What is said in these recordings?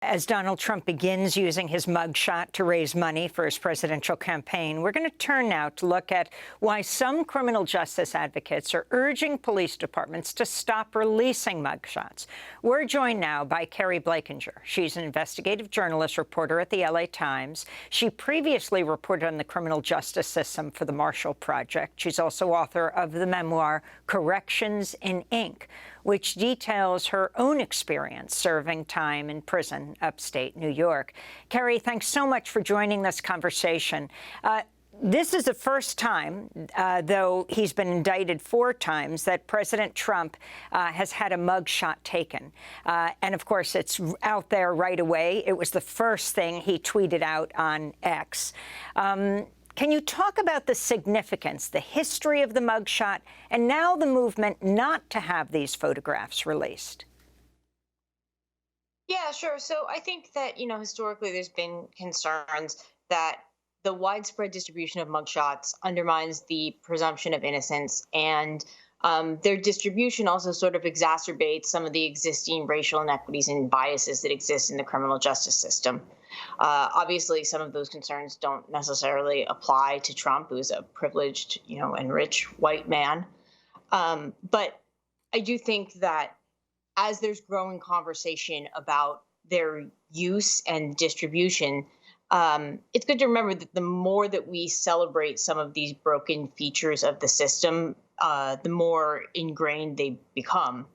As Donald Trump begins using his mugshot to raise money for his presidential campaign, we're going to turn now to look at why some criminal justice advocates are urging police departments to stop releasing mugshots. We're joined now by Keri Blakinger. She's an investigative journalist reporter at the LA Times. She previously reported on the criminal justice system for the Marshall Project. She's also author of the memoir Corrections in Ink, which details her own experience serving time in prison upstate New York. Keri, thanks so much for joining this conversation. This is the first time, though he's been indicted 4 times, that President Trump has had a mugshot taken. And, of course, it's out there right away. It was the first thing he tweeted out on X. Can you talk about the significance, the history of the mugshot, and now the movement not to have these photographs released? Yeah, sure. So I think that, historically there's been concerns that the widespread distribution of mugshots undermines the presumption of innocence, and their distribution also sort of exacerbates some of the existing racial inequities and biases that exist in the criminal justice system. Obviously, some of those concerns don't necessarily apply to Trump, who is a privileged, and rich white man. But I do think that as there's growing conversation about their use and distribution, it's good to remember that the more that we celebrate some of these broken features of the system, the more ingrained they become.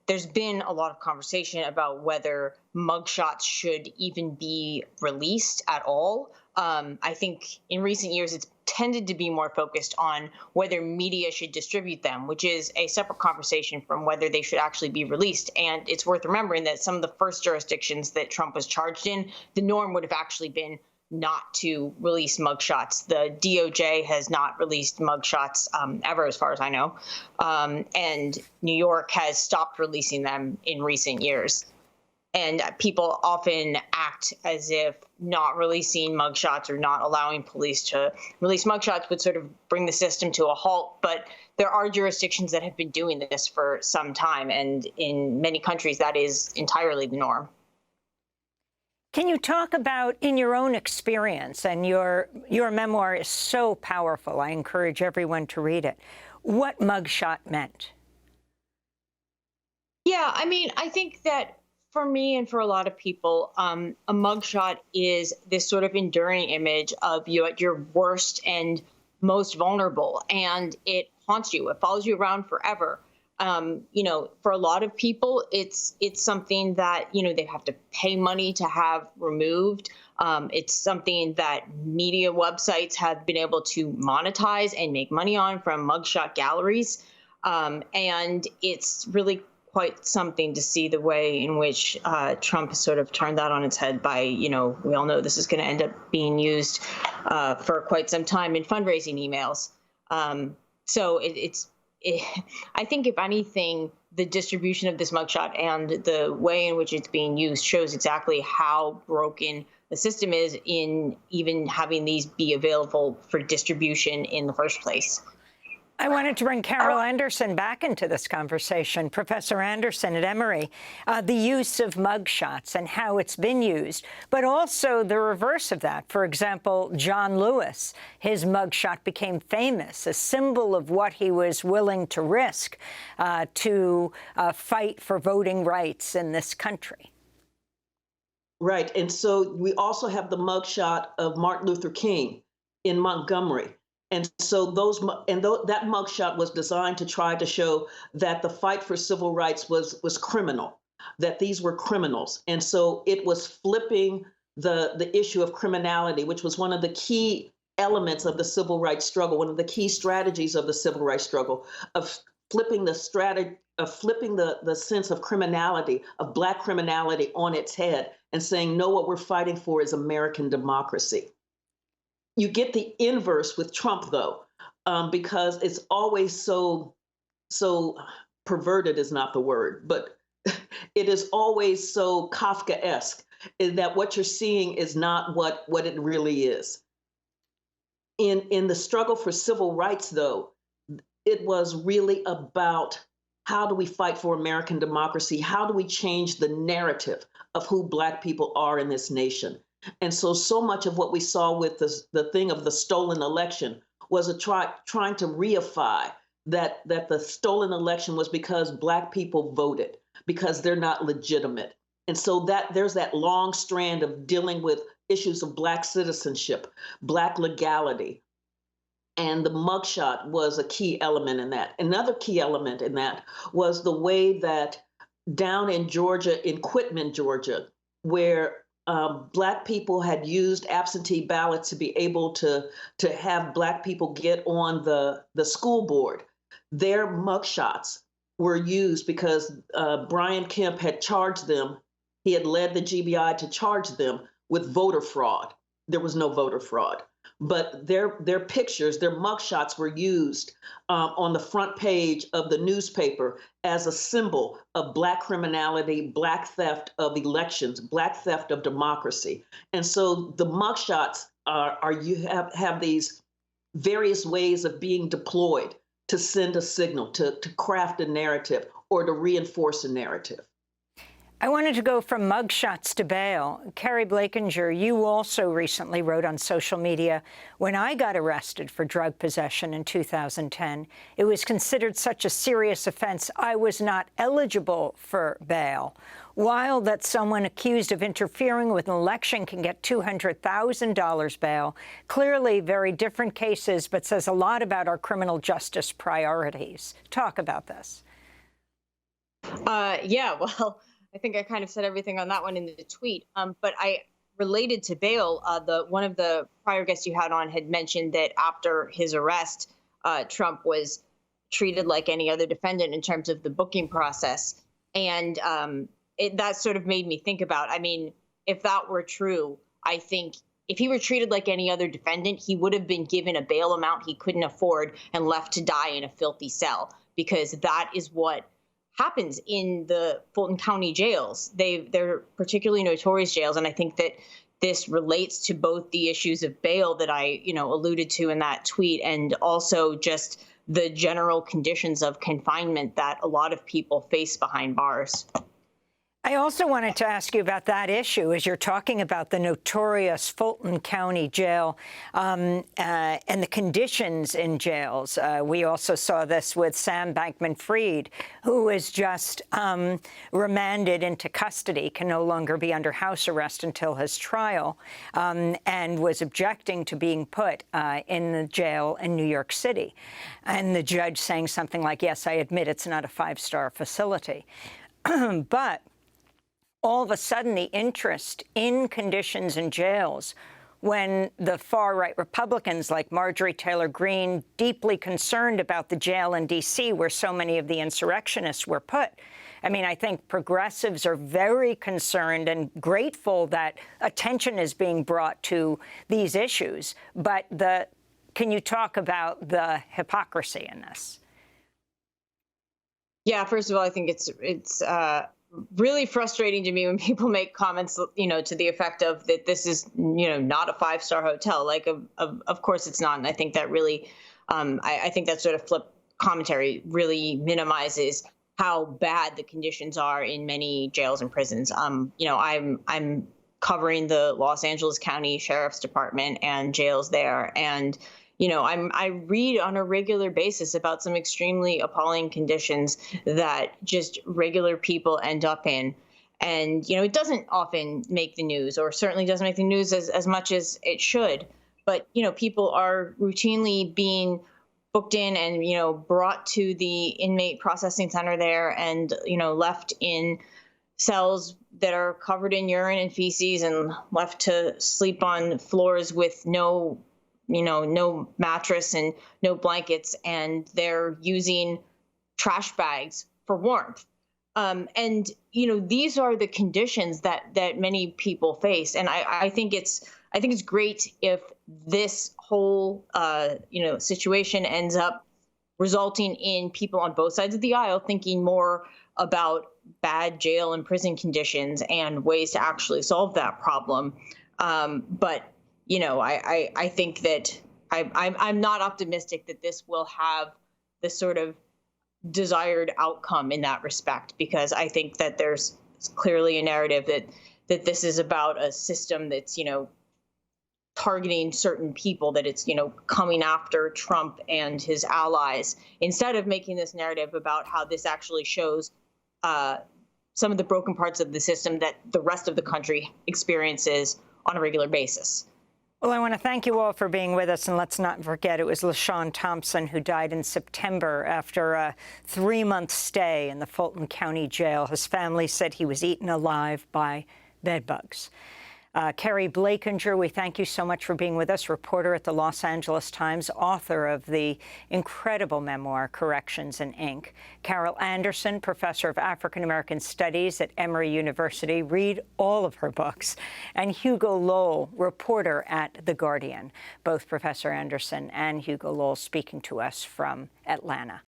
There's been a lot of conversation about whether mugshots should even be released at all. I think in recent years, it's tended to be more focused on whether media should distribute them, which is a separate conversation from whether they should actually be released. And it's worth remembering that some of the first jurisdictions that Trump was charged in, the norm would have actually been not to release mugshots. The DOJ has not released mugshots ever, as far as I know. And New York has stopped releasing them in recent years. And people often act as if not releasing mugshots or not allowing police to release mugshots would sort of bring the system to a halt. But there are jurisdictions that have been doing this for some time. And in many countries, that is entirely the norm. Can you talk about, in your own experience, and your memoir is so powerful, I encourage everyone to read it, what mugshot meant? Yeah, I mean, I think that for me and for a lot of people, a mugshot is this sort of enduring image of you at your worst and most vulnerable, and it haunts you. It follows you around forever. For a lot of people, it's something that, they have to pay money to have removed. It's something that media websites have been able to monetize and make money on from mugshot galleries. And it's really quite something to see the way in which Trump has sort of turned that on its head by, we all know this is going to end up being used for quite some time in fundraising emails. So I think, if anything, the distribution of this mugshot and the way in which it's being used shows exactly how broken the system is in even having these be available for distribution in the first place. I wanted to bring Carol Anderson back into this conversation. Professor Anderson at Emory, the use of mugshots and how it's been used, but also the reverse of that. For example, John Lewis, his mugshot became famous, a symbol of what he was willing to risk to fight for voting rights in this country. Right. And so we also have the mugshot of Martin Luther King in Montgomery. And so that mugshot was designed to try to show that the fight for civil rights was criminal, that these were criminals. And so it was flipping the issue of criminality, which was one of the key elements of the civil rights struggle, one of the key strategies of the civil rights struggle, of flipping the sense of criminality, of Black criminality on its head and saying, no, what we're fighting for is American democracy. You get the inverse with Trump, though, because it's always so perverted is not the word, but it is always so Kafkaesque in that what you're seeing is not what it really is. In the struggle for civil rights, though, it was really about how do we fight for American democracy? How do we change the narrative of who Black people are in this nation. And so much of what we saw with the thing of the stolen election was trying to reify that the stolen election was because Black people voted, because they're not legitimate. And so that there's that long strand of dealing with issues of Black citizenship, Black legality. And the mugshot was a key element in that. Another key element in that was the way that down in Georgia, in Quitman, Georgia, where Black people had used absentee ballots to be able to have Black people get on the school board. Their mugshots were used because Brian Kemp had charged them. He had led the GBI to charge them with voter fraud. There was no voter fraud, but their pictures, their mugshots were used on the front page of the newspaper as a symbol of Black criminality, Black theft of elections, Black theft of democracy. And so the mugshots have these various ways of being deployed to send a signal, to craft a narrative, or to reinforce a narrative. I wanted to go from mugshots to bail. Keri Blakinger, you also recently wrote on social media, when I got arrested for drug possession in 2010, it was considered such a serious offense, I was not eligible for bail. While that someone accused of interfering with an election can get $200,000 bail, clearly very different cases, but says a lot about our criminal justice priorities. Talk about this. Yeah, well, I think I kind of said everything on that one in the tweet. But I related to bail. One of the prior guests you had on had mentioned that after his arrest, Trump was treated like any other defendant in terms of the booking process. And that sort of made me think about, I mean, if that were true, I think if he were treated like any other defendant, he would have been given a bail amount he couldn't afford and left to die in a filthy cell, because that is what happens in the Fulton County jails. They're particularly notorious jails. And I think that this relates to both the issues of bail that I, alluded to in that tweet, and also just the general conditions of confinement that a lot of people face behind bars. I also wanted to ask you about that issue as you're talking about the notorious Fulton County jail and the conditions in jails. We also saw this with Sam Bankman-Fried, who was just remanded into custody, can no longer be under house arrest until his trial, and was objecting to being put in the jail in New York City. And the judge saying something like, yes, I admit it's not a five-star facility. But all of a sudden, the interest in conditions in jails, when the far-right Republicans like Marjorie Taylor Greene, deeply concerned about the jail in D.C. where so many of the insurrectionists were put. I mean, I think progressives are very concerned and grateful that attention is being brought to these issues. But can you talk about the hypocrisy in this? Yeah, first of all, I think it's really frustrating to me when people make comments, to the effect of that this is, not a five-star hotel. Like, of course it's not. And I think that really, I think that sort of flip commentary really minimizes how bad the conditions are in many jails and prisons. I'm covering the Los Angeles County Sheriff's Department and jails there. And I read on a regular basis about some extremely appalling conditions that just regular people end up in. And, it doesn't often make the news, or certainly doesn't make the news as much as it should. But, people are routinely being booked in and, brought to the inmate processing center there and, left in cells that are covered in urine and feces and left to sleep on floors with no mattress and no blankets, and they're using trash bags for warmth. And these are the conditions that many people face. And I think it's great if this whole situation ends up resulting in people on both sides of the aisle thinking more about bad jail and prison conditions and ways to actually solve that problem. But I think that I'm not optimistic that this will have the sort of desired outcome in that respect, because I think that there's clearly a narrative that that this is about a system that's, targeting certain people, that it's, coming after Trump and his allies, instead of making this narrative about how this actually shows some of the broken parts of the system that the rest of the country experiences on a regular basis. Well, I want to thank you all for being with us, and let's not forget it was LaShawn Thompson who died in September after a 3-month stay in the Fulton County Jail. His family said he was eaten alive by bedbugs. Keri Blakinger, we thank you so much for being with us, reporter at the Los Angeles Times, author of the incredible memoir, Corrections in Ink. Carol Anderson, professor of African-American Studies at Emory University. Read all of her books. And Hugo Lowell, reporter at The Guardian. Both Professor Anderson and Hugo Lowell speaking to us from Atlanta.